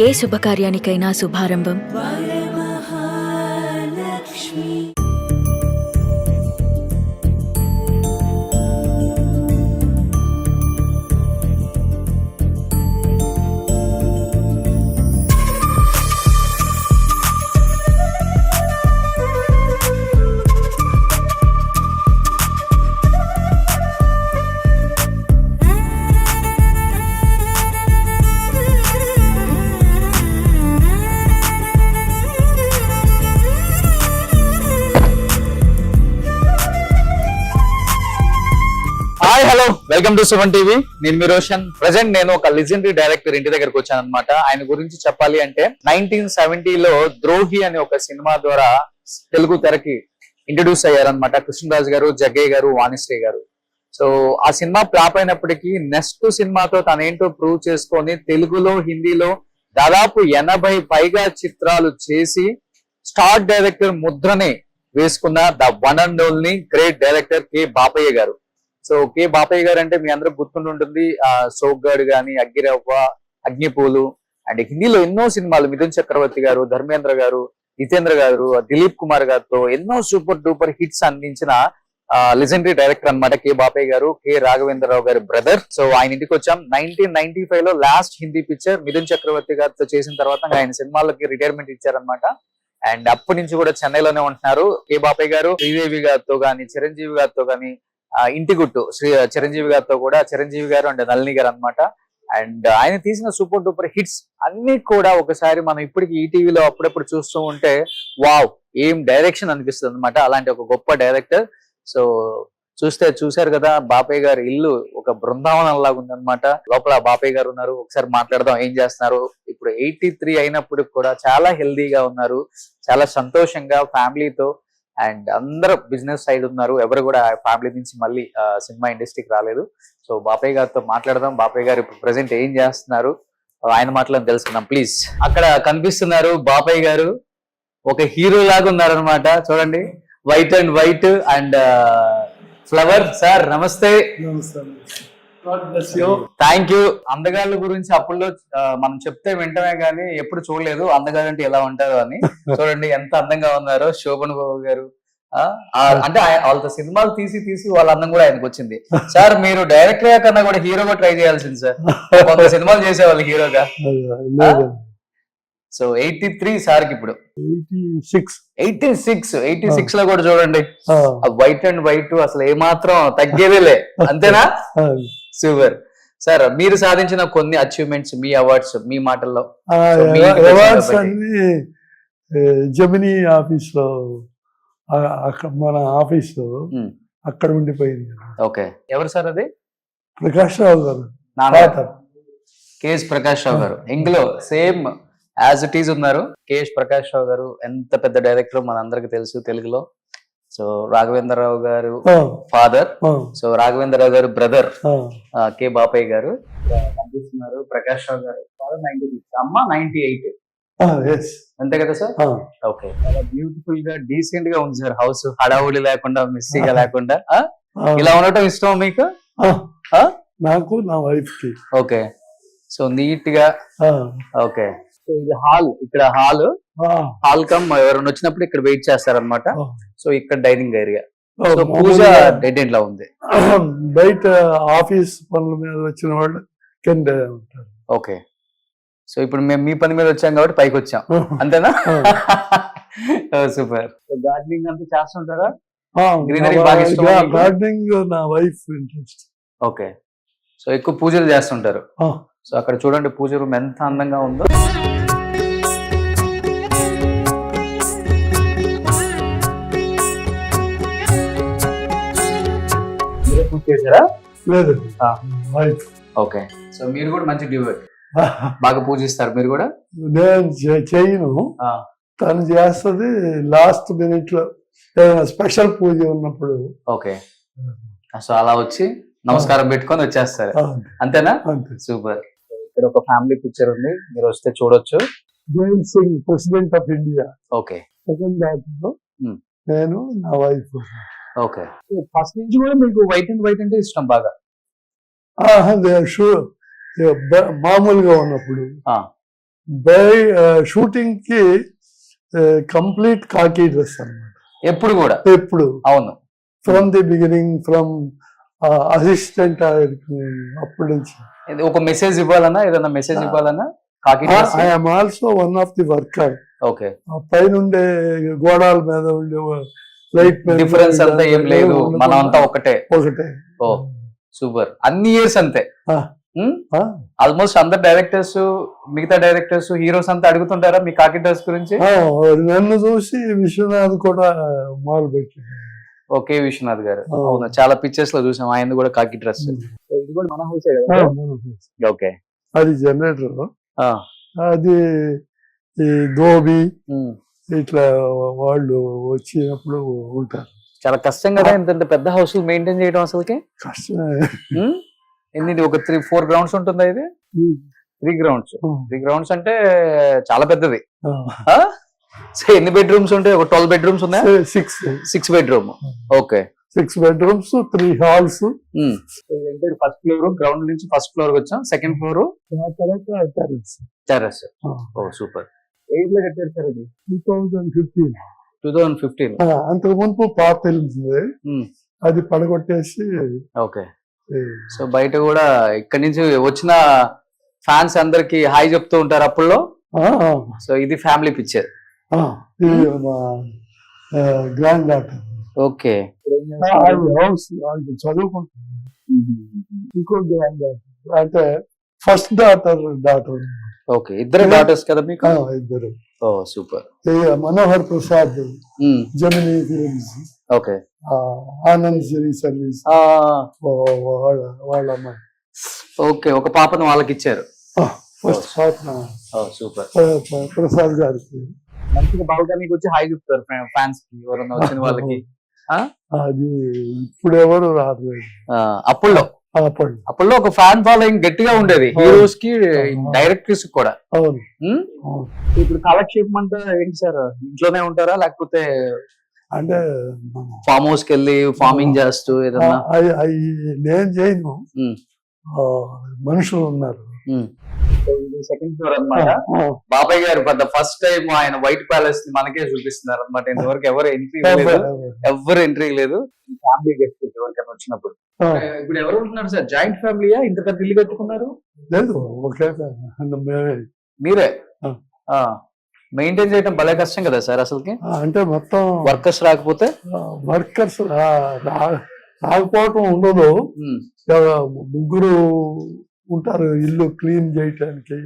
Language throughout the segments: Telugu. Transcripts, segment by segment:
ఏ శుభకార్యానికైనా శుభారంభం hi hello welcome to Suman TV. నేను మీ రోషన్. ప్రెసెంట్ నేను ఒక లెజెండరీ డైరెక్టర్ ఇంటి దగ్గరకు వచ్చాను అనమాట. ఆయన గురించి చెప్పాలి అంటే 1970లో ద్రోహి అనే ఒక సినిమా ద్వారా తెలుగు తెరకి ఇంట్రడ్యూస్ అయ్యారనమాట. కృష్ణరాజు గారు, జగ్గయ్య గారు, వాణిశ్రీ గారు. సో ఆ సినిమా ఫ్లాప్ అయినప్పటికీ నెక్స్ట్ సినిమాతో తనేంటో ప్రూవ్ చేసుకొని తెలుగులో, హిందీలో దాదాపు 80 పైగా చిత్రాలు చేసి స్టార్ డైరెక్టర్ ముద్రని వేసుకున్న the one and only great director K Bapaiah garu. So K Bapaiah గారు అంటే మీ అందరికి గుర్తుంటుంది. సోగ్గాడు గాని, అగ్గిరవ్వ, అగ్నిపూలు అండ్ హిందీలో ఎన్నో సినిమాలు మిథున్ చక్రవర్తి గారు, ధర్మేంద్ర గారు, జితేంద్ర గారు, దిలీప్ కుమార్ గారితో ఎన్నో సూపర్ డూపర్ హిట్స్ అందించిన లెజెండరీ డైరెక్టర్ అన్నమాట కె బాపయ్య గారు. కె రాఘవేంద్రరావు గారి బ్రదర్. సో ఆయన ఇంటికి వచ్చాం. 1995 లో లాస్ట్ హిందీ పిక్చర్ మిథున్ చక్రవర్తి గారితో చేసిన తర్వాత ఆయన సినిమాలకి రిటైర్మెంట్ ఇచ్చారనమాట. అండ్ అప్పటి నుంచి కూడా చెన్నైలోనే ఉంటున్నారు. కె బాపయ్య గారు శ్రీదేవి గారితో గాని, చిరంజీవి గారితో గాని, ఇంటి గుట్టు చిరంజీవి గారితో కూడా, చిరంజీవి గారు అండ్ నళిని గారు అనమాట. అండ్ ఆయన తీసిన సూపర్ డూపర్ హిట్స్ అన్ని కూడా ఒకసారి మనం ఇప్పటికి ఈటీవీలో అప్పుడప్పుడు చూస్తూ ఉంటే వావ్ ఏం డైరెక్షన్ అనిపిస్తుంది అనమాట. అలాంటి ఒక గొప్ప డైరెక్టర్. సో చూశారు కదా, బాపయ్య గారి ఇల్లు ఒక బృందావనం లాగా ఉందన్నమాట. లోపల బాపయ్య గారు ఉన్నారు. ఒకసారి మాట్లాడదాం ఏం చేస్తున్నారు. ఇప్పుడు 83 అయినప్పుడు కూడా చాలా హెల్దీగా ఉన్నారు, చాలా సంతోషంగా ఫ్యామిలీతో. అండ్ అందరూ బిజినెస్ సైడ్ ఉన్నారు. ఎవరు కూడా ఫ్యామిలీ నుంచి మళ్ళీ సినిమా ఇండస్ట్రీకి రాలేదు. సో బాపయ్య గారితో మాట్లాడదాం. బాపయ్య గారు ఇప్పుడు ప్రెసెంట్ ఏం చేస్తున్నారు, ఆయన మాటలను తెలుసుకుందాం ప్లీజ్. అక్కడ కనిపిస్తున్నారు బాపయ్య గారు, ఒక హీరో లాగా ఉన్నారనమాట. చూడండి, white and white and flower. Sir నమస్తే. Thank you. అందగాళ్ళ గురించి అప్పుల్లో మనం చెప్తే వింటమే గానీ ఎప్పుడు చూడలేదు అందగాళ్ళు అంటే ఎలా ఉంటారో అని. చూడండి ఎంత అందంగా ఉన్నారో శోభన్ బాబు గారు. అంటే వాళ్ళతో సినిమాలు తీసి వాళ్ళ అందం కూడా ఆయనకు వచ్చింది. సార్ మీరు డైరెక్టర్ కన్నా కూడా హీరోగా ట్రై చేయాల్సింది సార్. కొంత సినిమాలు చేసేవాళ్ళు హీరోగా. సో 83 సార్ కి ఇప్పుడు 86 లో కూడా చూడండి వైట్ అండ్ వైట్ అసలు ఏమాత్రం తగ్గేదేలే. అంతేనా? సూపర్. సార్ మీరు సాధించిన కొన్ని అచీవ్మెంట్స్, మీ అవార్డ్స్ మీ మాటల్లో. అవార్డ్స్ అన్ని జమినీ ఆఫీస్ లో, మన ఆఫీస్ అక్కడ ఉండిపోయింది. ఓకే, ఎవరు సార్ అది? ప్రకాష్ రావు గారు, కేఎస్ ప్రకాష్ రావు గారు. ఇందులో సేమ్ యాజ్ ఇట్ ఈజ్ ఉన్నారు. కేఎస్ ప్రకాష్ రావు గారు ఎంత పెద్ద డైరెక్టర్ మన అందరికి తెలుసు తెలుగులో. సో రాఘవేంద్రరావు గారు ఫాదర్, సో రాఘవేంద్రరావు గారు బ్రదర్ కె బాపయ్య గారు కనిపిస్తున్నారు. ప్రకాష్ రావు గారు ఫాదర్ 96, అమ్మ 98. అంతే కదా సార్? ఓకే, చాలా బ్యూటిఫుల్ గా డీసెంట్ గా ఉంది సార్ హౌస్. హడావుడి లేకుండా, మిస్సీగా లేకుండా. ఇలా ఉండటం ఇష్టం మీకు? నాకు, నా వైఫ్ కి. ఓకే, సో నీట్ గా. ఓకే, సో ఇది హాల్. ఇక్కడ హాల్ కమ్ ఎవరైనా వచ్చినప్పుడు ఇక్కడ వెయిట్ చేస్తారనమాట. సో ఇక్కడ డైనింగ్ ఏరియా. సో పూజ డెడ్ ఎండ్ లా ఉంది. బయట ఆఫీస్ పనుల మీద వచ్చిన వాళ్ళు కింద ఉంటారు. ఓకే, సో ఇప్పుడు మేము మీ పని మీద వచ్చాం కాబట్టి పైకి వచ్చాం. అంతేనా? సూపర్. సో గార్డెనింగ్ అంతా చేస్తుంటారా? గ్రీనరీ బాగా ఇష్టమా? గార్డెనింగ్ నా వైఫ్ ఇంట్రెస్ట్. ఓకే, సో ఎక్కువ పూజలు చేస్తుంటారు. సో అక్కడ చూడండి పూజ రూమ్ ఎంత అందంగా ఉందో. చేశారా? లేదు, వైఫ్. ఓకే, సో మీరు కూడా మంచి డివోట్, బాగా పూజిస్తారు మీరు కూడా? నేను చేయను, తను చేస్తుంది లాస్ట్ మినిట్ లో స్పెషల్ పూజ ఉన్నప్పుడు. ఓకే, సో అలా వచ్చి నమస్కారం పెట్టుకొని వచ్చేస్తారు. అంతేనా? సూపర్. ఇక్కడ ఒక ఫ్యామిలీ పిక్చర్ ఉంది, మీరు వస్తే చూడొచ్చు. Jail Singh, president of India. Okay, second batch నేను, నా వైఫ్. ఓకే, ఫస్ట్ నుంచి కూడా మీకు వైట్ అండ్ వైట్ అంటే ఇష్టం బాగా? మామూలుగా ఉన్నప్పుడు బై షూటింగ్ కి కంప్లీట్ కాకి డ్రెస్ అన్నమాట. ఎప్పుడు కూడా ఎప్పుడు అవును. From the beginning, from assistant అప్పటి నుంచి. ఇది ఒక మెసేజ్ ఇవ్వాలన్నా, ఏదైనా మెసేజ్ ఇవ్వాలన్నా కాకి I'm also one of the worker. Okay, పైన ఉండే గోడాల మీద ఉండే లైట్ డిఫరెన్స్ అంతా ఏం లేదు, మనం అంతా ఒకటే. ఒకటే. ఓ సూపర్. అన్ని ఇయర్స్ అంతే. ఆ, ఆల్మోస్ట్ అందరు డైరెక్టర్స్, మిగతా డైరెక్టర్స్, హీరోస్ అంతా అడుగుతుంటారా మీ కాకి డ్రెస్ గురించి? నన్ను చూసి విశ్వనాథ్ కూడా మొదలు పెట్టాడు. ఓకే, విశ్వనాథ్ గారు. అవును, చాలా పిక్చర్స్ లో చూసాం ఆయన కూడా కాకి డ్రెస్. ఇది కూడా మన హౌసే కదా? ఓకే, అది జనరేటర్. అది ఈ ధోబి ఇట్లా వాళ్ళు వచ్చినప్పుడు ఉంటారు. చాలా కష్టం కదా ఇంత పెద్ద హౌస్ మెయింటైన్ చేయడం అసలుకి. కష్టమే. ఎన్ని ఒక 3-4 గ్రౌండ్స్ ఉంటుందా ఇది? 3 గ్రౌండ్స్. 3 గ్రౌండ్స్ అంటే చాలా పెద్దది. సో ఎన్ని బెడ్రూమ్స్ ఉంటాయి? ఒక 12 బెడ్రూమ్స్ ఉన్నాయా? 6 bedroom. Okay, 6 bedrooms, 3 halls. First floor, ground నుంచి ఫస్ట్ ఫ్లోర్ వచ్చాం. Second floor terrace. Oh super. ఏ ఇయర్ లో కట్టారు సార్ ఇది? 2015. అంతకు ముందు పాత ఉంది, అది పడగొట్టేసి. ఓకే, సో బయట కూడా ఇక్కడ నుంచి వచ్చిన ఫ్యాన్స్ అందరికి హాయ్ చెప్తూ ఉంటారు అప్పుల్లో. సో ఇది family picture. Grand daughter. Okay, house చదువుకుంటుంది. ఇంకో గ్రాండ్ డాటర్ అంటే ఫస్ట్ డాటర్. ఓకే, ఇద్దరు డాటర్స్ కదా మీకు? ఇద్దరు. Oh super. Manohar Prasad Gemini Films. Okay, Anand Siri service వాళ్ళ అమ్మాయి. ఓకే, ఒక పాపను వాళ్ళకి ఇచ్చారు. ఫస్ట్ పాప సూపర్. ప్రసాద్ గారికి మంచిగా బాల్కనీకి వచ్చి హాయ్ చెప్తారు ఫ్యాన్స్ కి, ఎవరన్నా వచ్చిన వాళ్ళకి. అది ఇప్పుడు ఎవరు రాదు. అప్పుల్లో ఒక ఫ్యాన్ ఫాలోయింగ్ గట్టిగా ఉండేది, హీరోస్ కి, డైరెక్టర్స్ కూడా. అవును. ఇప్పుడు కాలక్షేపం అంటే ఏంటి సార్? ఇంట్లోనే ఉంటారా లేకపోతే అంటే ఫామ్ హౌస్ కి వెళ్ళి ఫార్మింగ్ చేస్తూ ఏదన్నా? నేను చేయను, మనుషులు ఉన్నారు. సెకండ్ ఫ్లోర్ అన్నమాట. బాబాయ్ గారు ఫస్ట్ టైం ఆయన వైట్ ప్యాలెస్ ని మనకే చూపిస్తున్నారు అనమాట. ఇంతవరకు ఎవరు ఎంట్రీ లేదు. ఫ్యామిలీ గెస్ట్ ఎవరికైనా వచ్చినప్పుడు. ఇప్పుడు ఎవరు ఉంటున్నారు సార్? జాయింట్ ఫ్యామిలీయా? ఇంత పెద్ద ఇల్లు కట్టుకున్నారు? లేదు, ఓకే, మీరే మెయింటైన్ చేయడం భలే కష్టం కదా సార్ అసలుకి. అంటే మొత్తం వర్కర్స్ రాకపోతే? వర్కర్స్ రాకపోవటం ఉండదు. ముగ్గురు ఉంటారు ఇల్లు క్లీన్ చేయటానికి,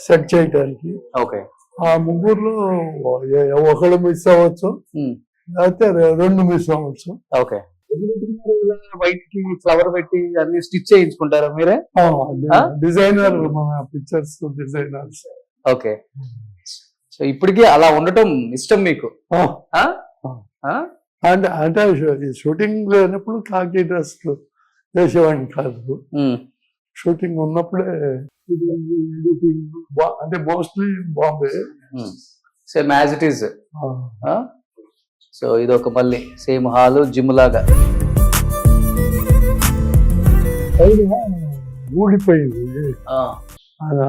సెట్ చేయటానికి. ఓకే, ఆ ముగ్గురులో ఒకళ్ళు మిస్ అవ్వచ్చు, అయితే 2 మిస్ అవ్వచ్చు. ఓకే, వైట్ కి ఫ్లవర్ పెట్టి అన్ని స్టిచ్ చేయించుకుంటారా మీరే? డిజైనర్, మన పిక్చర్స్ డిజైనర్స్. ఓకే, సో ఇప్పటికీ అలా ఉండటం ఇష్టం మీకు? అంటే షూటింగ్ లేనప్పుడు కాకి డ్రెస్ వేసేవాడిని కాదు. షూటింగ్ ఉన్నప్పుడే అంటే mostly Bombay. Same as it is. So ఇది ఒక మళ్ళీ సేమ్ హాల్, జిమ్ లాగా. ఊడిపోయింది,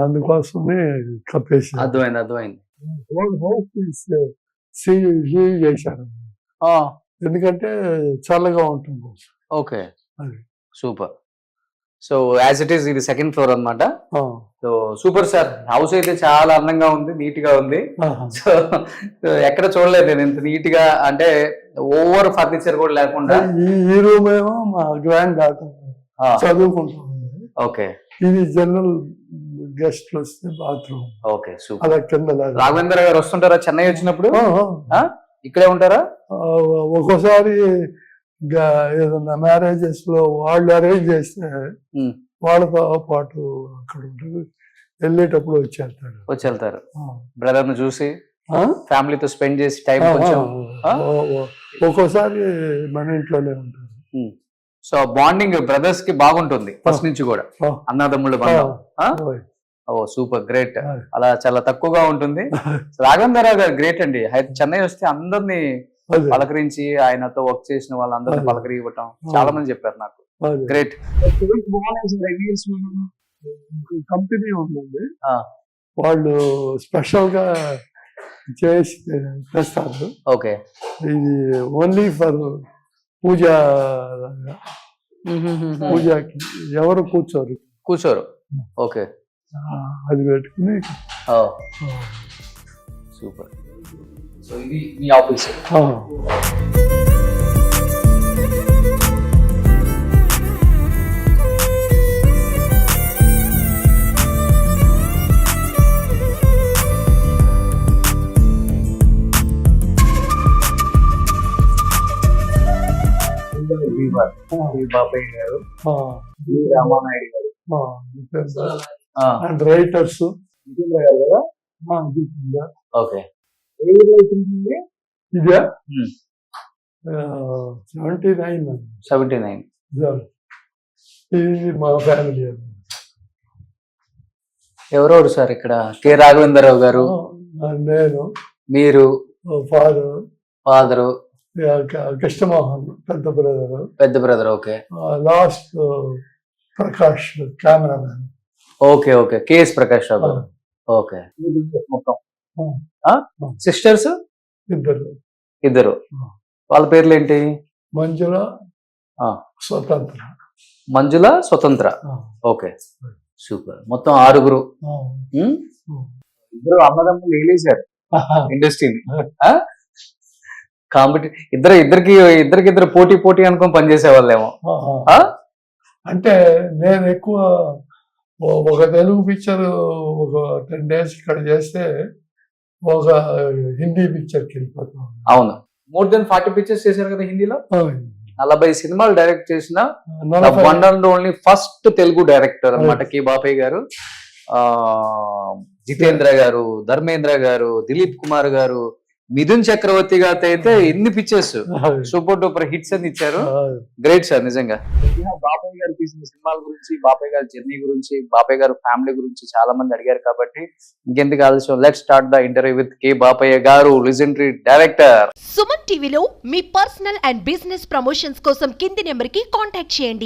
అందుకోసమే కప్పేసి. అర్థమైంది. చేశారు, ఎందుకంటే చల్లగా ఉంటుంది. Okay, super. So as it is ఇది సెకండ్ ఫ్లోర్ అన్నమాట. సో సూపర్ సార్, హౌస్ అయితే చాలా అందంగా ఉంది, నీట్ గా ఉంది. సో ఎక్కడ చూడలేదు నేను ఇంత నీట్ గా, అంటే ఓవర్ ఫర్నిచర్ కూడా లేకుండా. ఈ రూమ్ ఏమో మా గ్రాండ్ డాటర్ చదువుకుంటుంది. ఓకే, ఇది జనరల్ గెస్ట్ వస్తే బాత్రూమ్. Okay, super. అలా కింద రాఘవేంద్ర గారు వస్తుంటారా చెన్నై వచ్చినప్పుడు? ఇక్కడే ఉంటారా? ఒక్కోసారి ఏదన్నా మ్యారేజెస్ లో వాళ్ళు అరేంజ్ చేస్తే వాళ్ళతో పాటు అక్కడ ఉంటుంది, వెళ్ళేటప్పుడు వచ్చేళ్తారు. బ్రదర్ ను చూసి ఫ్యామిలీతో స్పెండ్ చేసి టైం కొంచెం. ఒక్కోసారి మన ఇంట్లోనే ఉంటారు. సో బాండింగ్ బ్రదర్స్ కి బాగుంటుంది ఫస్ట్ నుంచి కూడా, అన్నదమ్ముళ్ళ బంధం. ఓ సూపర్, గ్రేట్. అలా చాలా తక్కువగా ఉంటుంది. రాఘవేంద్రరావు గారు గ్రేట్ అండి. చెన్నై వస్తే అందరినీ పలకరించి, ఆయనతో వర్క్ చేసిన వాళ్ళందరినీ పలకరి ఇవ్వటం చాలా మంది చెప్పారు నాకు. గ్రేట్. కంపెనీ ఉంటుంది, వాళ్ళు స్పెషల్ గా చేసి తెస్తారు. ఓకే. ఇది ఓన్లీ ఫర్ పూజకి ఎవరు కూర్చోరు. కూర్చోరు. ఓకే. అది పెట్టుకుని సూపర్. సో ఇది మీ ఆఫీస్. బాబాయ్ గారు, రామానాయుడు గారు అండ్ రైటర్స్. జితేంద్ర గారు కదా. ఓకే. ఇదే 79. ఇది మా ఫ్యామిలీ. ఎవరెవరు సార్ ఇక్కడ? కె రాఘవేంద్రరావు గారు, నేను, మీరు, ఫాదరు, ఫాదరు, కృష్ణమోహన్ పెద్ద brother. Okay. Last Prakash cameraman. Okay. Okay. KS Prakash Rao garu. Okay. మొత్తం సిస్టర్స్ ఇద్దరు. వాళ్ళ పేర్లు ఏంటి? మంజుల, స్వతంత్ర. మంజుల, స్వతంత్ర. ఓకే. సూపర్. మొత్తం 6. ఇద్దరు అన్నదమ్ములు వేలేశారు ఇండస్ట్రీని. ఇద్దరికిద్దరు పోటీ అనుకుని పనిచేసే వాళ్ళేమో. అంటే నేను ఎక్కువ ఒక తెలుగు పిక్చర్ ఒక 10 days ఇక్కడ చేస్తే ఒక హిందీ పిక్చర్కి వెళ్ళిపోతాం. అవును. మోర్ దెన్ 40 పిక్చర్స్ చేశారు కదా హిందీలో. 40 సినిమాలు డైరెక్ట్ చేసిన one and only first Telugu director అన్నమాట కె బాపయ్య గారు. జితేంద్ర గారు, ధర్మేంద్ర గారు, దిలీప్ కుమార్ గారు, మిథున్ చక్రవర్తి గారితో అయితే ఎన్ని పిక్చర్స్ సూపర్ డూపర్ హిట్స్ అని ఇచ్చారు. గ్రేట్ సార్ నిజంగా. బాపయ్య గారు తీసిన సినిమాల గురించి, బాపయ్య గారి జర్నీ గురించి, బాపయ్య గారు ఫ్యామిలీ గురించి చాలా మంది అడిగారు కాబట్టి ఇంకెందుకు ఆలస్యం, let's start the interview with K Bapaiah గారు, లెజెండరీ డైరెక్టర్. సుమన్ టీవీలో మీ పర్సనల్ అండ్ బిజినెస్ ప్రమోషన్స్ కోసం కింది నెంబర్ కి కాంటాక్ట్ చేయండి.